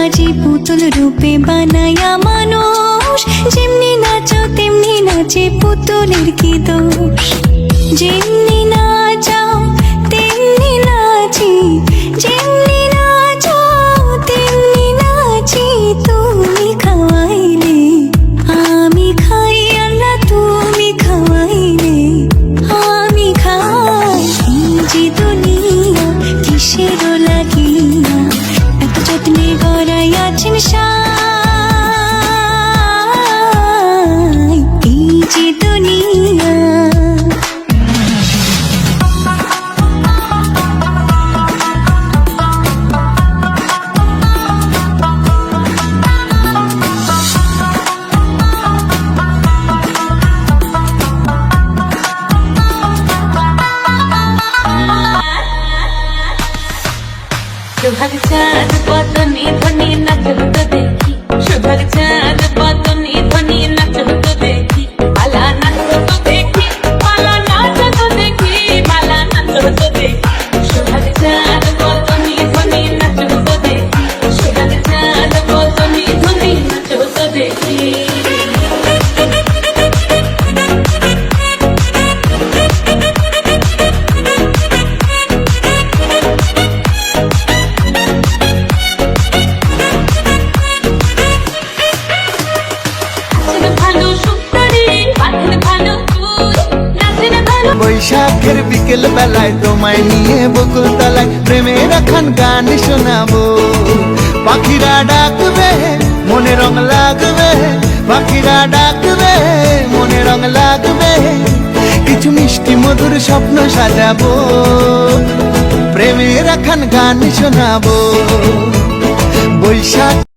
সাজি পুতুল রূপে বানায়া মানুষ, যেমনি নাচো তেমনি নাচে পুতুলের কি দোষ। যেমনি নাচাও তেমনি নাচি, যেমনি নাচো তেমনি নাচি। তুমি খাওয়াইলে আমি খাই, আল্লাহ তুমি খাওয়াইলে আমি খাই। এই যে দুনিয়া কিসের লাগিয়া এত যত্নে গড়াইয়াছেন সাই। এই যে দুনিয়া सुभग चाँद बदनी ध्वनि नाचो तो देखी, सुभग चाँद बदनी ध्वनि नाचो तो देखी, माला नाचो तो देखी, माला नाचो तो देखी, माला नाचो तो देखी। सुभग चाँद बदनी ध्वनि नाचो तो देखी, सुभग चाँद बदनी ध्वनि नाचो तो देखी। বৈশাখের বিকেল বেলায় তোমায় নিয়ে বকুল তলায় প্রেমের এখন গান শোনাবো। পাখিরা ডাকবে মনে রং লাগবে, পাখিরা ডাকবে মনে রং লাগবে। কিছু মিষ্টি মধুর স্বপ্ন সাজাবো, প্রেমের এখন গান শোনাবো। বৈশাখ